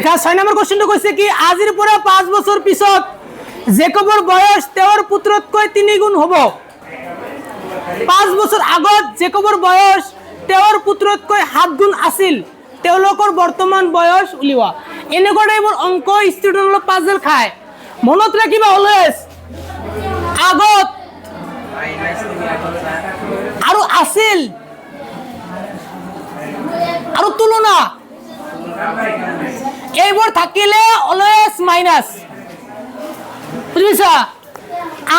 দেখা 6 নম্বর কোশ্চেনটা কইছে কি আজির পরে 5 বছর পিছত জেকবৰ বয়স তেওঁৰ পুত্ৰতকৈ 3 গুণ হ'ব 5 বছর আগত জেকবৰ বয়স তেওঁৰ পুত্ৰতকৈ 7 গুণ আছিল তেওঁলোকৰ বৰ্তমান বয়স উলিওৱা এনেকুৱা টাইপৰ অংক ষ্টুডেন্টৰ পাজল খায় মনত ৰাখিবা অলৱেজ আগত আৰু আছিল আৰু তুলনা এইবোৰ থাকিলে অলৱেজ মাইনাস বুঝিছা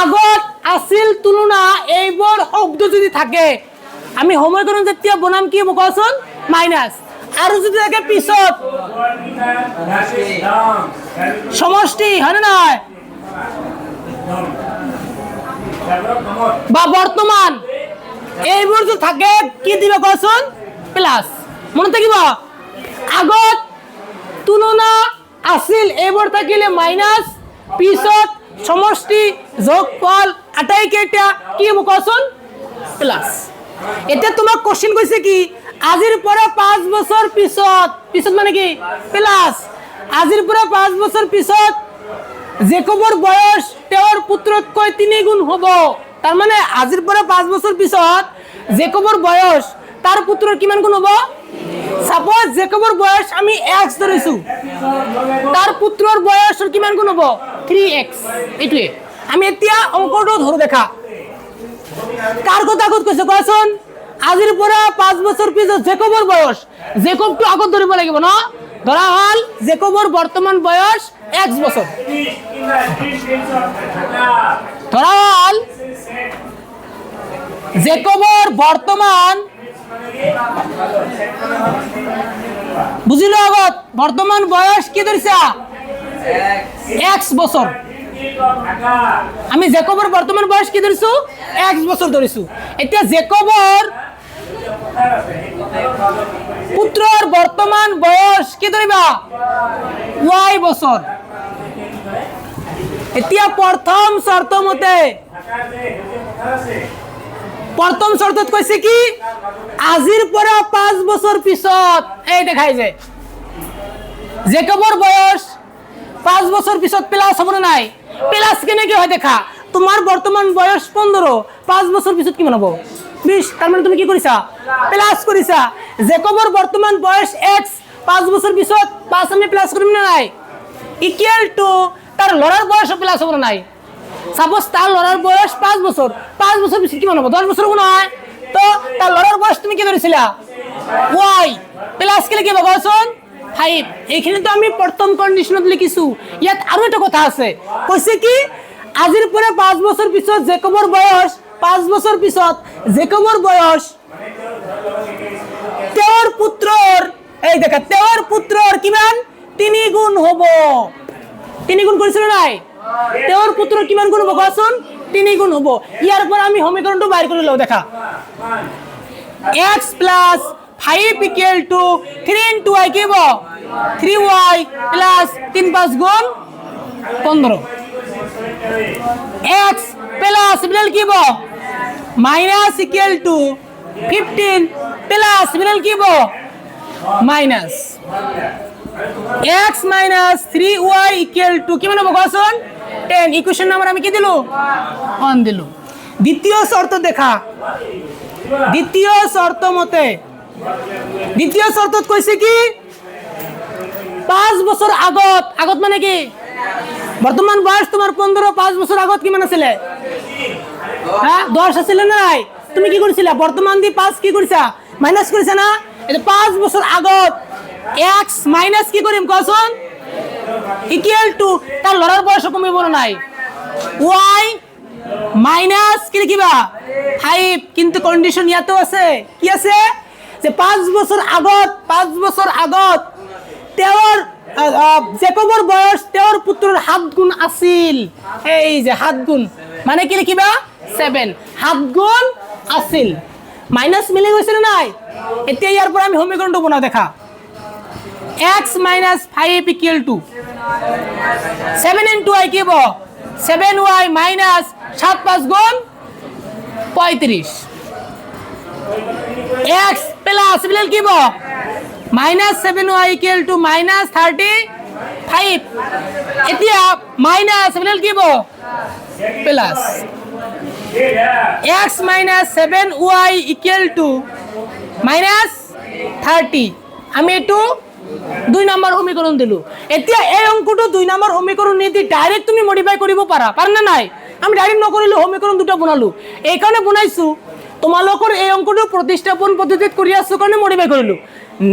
আগত আছিল তুলনা এইবোৰ শব্দ যদি থাকে আমি সমীকৰণ যেতিয়া বনাম কি হ'ব কোৱাচোন মাইনাস আৰু যদি থাকে পিছত সমষ্টি হয় না বা বর্তমান এইবোৰ যদি থাকে কি দিবে কোৱাচোন প্লাস মনত থাকিব আগত তুলনা আছিল এইবোৰ থাকিলে মাইনাস পিছত সমষ্টি যোগফল আটাইকেইটা কি হ'ব কোৱাচোন প্লাস এটা তোমাক কোশ্চেন কৈছে কি আজিৰ পৰা 5 বছৰ পিছত পিছত মানে কি প্লাস আজিৰ পৰা 5 বছৰ পিছত জেকবৰ বয়স তেওঁৰ পুত্ৰতকৈ 3 গুণ হ'ব তাৰ মানে আজিৰ পৰা 5 বছৰ পিছত জেকবৰ বয়স তাৰ পুত্ৰৰ কিমান গুণ হ'ব সাপোজ জেকবৰ বয়স আমি x ধৰিছো তাৰ পুত্ৰৰ বয়সৰ কিমান গুণ হ'ব 3x এটোৱে আমি এতিয়া অংকটো ধৰো দেখা কার কথা আগত কৈছে কোৱাচোন আজিৰ পৰা 5 বছৰ পিছত জেকবৰ বয়স জেকবটো আগত ধৰিব লাগিব ন ধৰা হল জেকবৰ বৰ্তমান বয়স x বছৰ ধৰা হল জেকবৰ বৰ্তমান বুঝিলো আগত বর্তমান বয়স কি ধরিছা x বছর আমি জেকবৰ বর্তমান বয়স কি ধরিছো x বছর ধরিছো এতিয়া জেকবৰ পুত্ৰৰ বর্তমান বয়স কি ধরিবা y বছর এতিয়া প্ৰথম শর্ত মতে প্রথম শর্তত কইছে কি আজিৰ পৰা 5 বছৰ পিছত এই দেখাই যায় জেকবৰ বয়স 5 বছৰ পিছত প্লাস হ'ব না নাই প্লাস কেনে কি হয় দেখা তোমার বর্তমান বয়স 15 5 বছর পিছত কিমান হ'ব 20 তার মানে তুমি কি কৰিছা প্লাস কৰিছা জেকবৰ বর্তমান বয়স x 5 বছর পিছত 5 আমি প্লাস কৰিম না নাই ইকুয়াল টু তার লৰাৰ বয়স প্লাস হ'ব না নাই সাপোজ তার লড়ার বয়স 5 বছর 5 বছর পিছত কিমান হ'ব 10 বছর গুণ হয় তো তার লড়ার বয়স তুমি কি ধৰিছিলা y প্লাস কি লিখিবা কোৱাচোন 5 এইখিনি তো আমি প্ৰথম কন্ডিশনত লিখিছো ইয়াত আৰু এটা কথা আছে কৈছে কি আজিৰ পৰা 5 বছৰ পিছত জেকবৰ বয়স 5 বছৰ পিছত জেকবৰ বয়স তেওঁৰ পুত্ৰৰ এই দেখা তেওঁৰ পুত্ৰৰ কিমান 3 গুণ হ'ব 3 গুণ কৰিছিল নাই তেওঁৰ পুত্র কিমান গুণ হ'ব কোৱাচোন 3 গুণ হ'ব ইয়াৰ পৰা আমি সমীকৰণটো বাইৰ কৰি লও দেখা x + 5 = 3 * y কি হ'ব 3y + 3 5 গুণ 15 x + বিড়াল কি হ'ব মাইনাস = 15 প্লাস বিড়াল কি হ'ব মাইনাস x - 3y = কিমান হ'ব কোৱাচোন 10 ইকুয়েশন নাম্বার আমি কি দিলু 1 দিলু দ্বিতীয় শর্ত দেখা দ্বিতীয় শর্ত মতে দ্বিতীয় শর্তত কইছে কি 5 বছর আগত আগত মানে কি বর্তমান বয়স তোমার 15 5 বছর আগত কি মানে ছিল হ্যাঁ 10 আছিল না নাই তুমি কি কৰিছিলা বর্তমান দি 5 কি কৰিছা মাইনাস কৰিছা না এটা 5 বছর আগত x মাইনাস কি কৰিম কোৱাচোন ইকুয়াল টু তার লড়ার বয়স কমিব না নাই y মাইনাস কি লিখিবা 5 কিন্তু কন্ডিশন ইয়াতো আছে কি আছে যে 5 বছর আগত তেওঁৰ জেকবৰ বয়স তেওঁৰ পুত্ৰৰ 7 গুণ আছিল এই যে 7 গুণ মানে কি লিখিবা 7 7 গুণ আছিল মাইনাস মিলি গৈছে না নাই এতিয়া ইয়াৰ পৰা আমি সমীকৰণটো বনাও দেখা x - 5 = 7 * y কি হ'ব 7y - 7 5 গুণ 35 x প্লাস বিড়াল কি হ'ব -7y = -30 5 এতিয়া মাইনাস এবিলেল কি হব plus x minus 7y equal to minus 30 আমি এটু 2 নাম্বার সমীকরণ দিলু এতিয়া এই অঙ্কটো 2 নাম্বার সমীকরণ নিদি ডাইরেক্ট তুমি মডিফাই কৰিব পাৰা না নাই আমি ডাইরেক্ট নকৰিলো সমীকরণ দুটা বনালো এই কারণে বনাইছো তোমালোকৰ এই অঙ্কটো প্ৰতিস্থাপন পদ্ধতিত কৰি আছো কাৰণে মডিফাই কৰিলো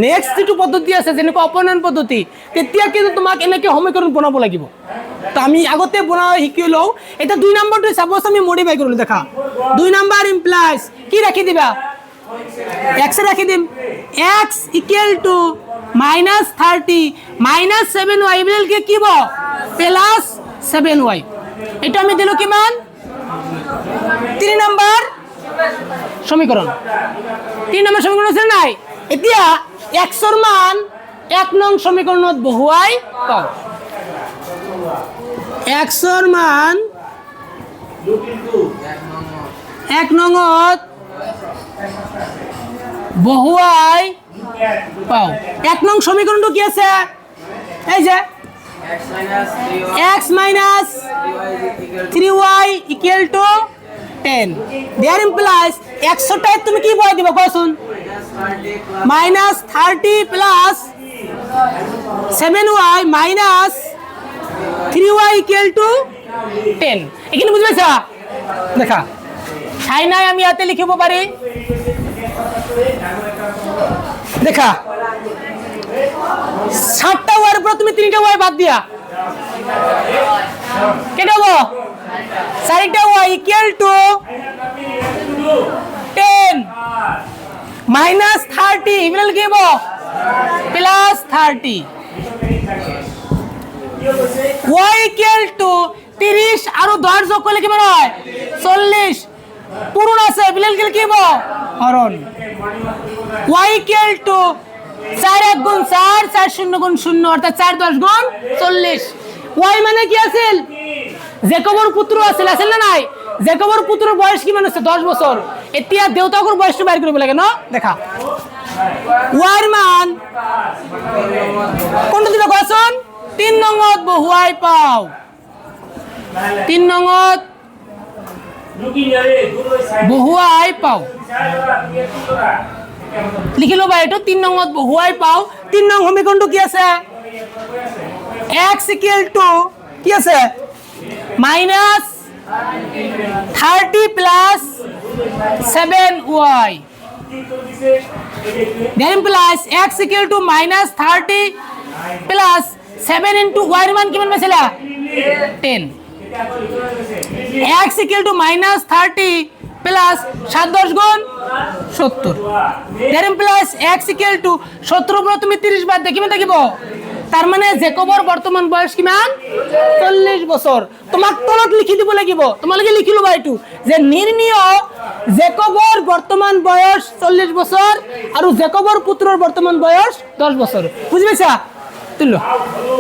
নেক্সট যেটো পদ্ধতি আছে যেনেকৈ অপনয়ন পদ্ধতি তেতিয়া কিন্তু তোমাক এনেকৈ সমীকৰণ বনাব লাগিব তো আমি আগতে বনা শিকি লও এটা 2 নাম্বাৰটো সাপোজ আমি মডিফাই কৰিলো দেখা 2 নাম্বাৰ ইমপ্লাইজ কি ৰাখি দিবা x রাখি দিম x equal to minus 30 minus 7y equal কে কি হবো প্লাস 7y এটা আমি দিলো কিমান 3 নাম্বার সমীকরণ 3 নাম্বার সমীকরণ আছে নাই এতিয়া x এর মান 1 নং সমীকরণত বহুৱাই পাও x এর মান 1 নংত বহুৱাই পাও 1 নং সমীকরণটো কি আছে এই যে x minus 3y equal to 10 there implies x টাই তুমি কি বয় দিবা কোন minus 30 plus 7y minus 3y equal to 10 এখানে বুঝবেছা দেখা ঠাই নাই আমি হাতে লিখিব পারি দেখা 7টা ওয়ার উপর তুমি 3টা ওয়াই বাদ দিয়া কেটে হবো 4টা Y equal to 10 minus 30 equal কি হবো প্লাস 30 ওয়াই ইকুয়াল টু 30 আর 10 যোগ করলে কি হয় 40 পূরণ আছে ইকুয়াল কি হবো হরণ y equal to 4 1 গুণ 4 4 0 গুণ 0 অর্থাৎ 4 10 গুণ 40 y মানে কি আছিল জেকবর পুত্র আছিল না নাই জেকবর পুত্রর বয়স কি মানে 10 বছর এতিয়া দেউতাকৰ বয়সটো বাইর কৰিব লাগে ন দেখা y এর মান কোনটো দিলে কোৱাচোন 3 নংত বহুৱাই পাও 3 নংত বহুৱাই পাও লিখি লবা এটো 3 নংত বহুৱাই পাও 3 নং সমীকৰণটো কি আছে x equal to কি আছে minus 30 plus 7y then implies x equal to minus 30 plus 7 into y এর মান কিমান পাইছিলা 10 x equal to minus 30 plus 7 10 গুণ 70 that implies x equal to 70 উপর তুমি 30 বাদ দে কিমান থাকিব তার মানে জেকবর বর্তমান বয়স কিমান 40 বছর তোমাক তলত লিখি দিব লাগিব তোমালকে লিখি লবা এটু যে নির্ণয় জেকবর বর্তমান বয়স 40 বছর আর জেকবর পুত্রর বর্তমান বয়স 10 বছর বুঝি পাইছা তুলো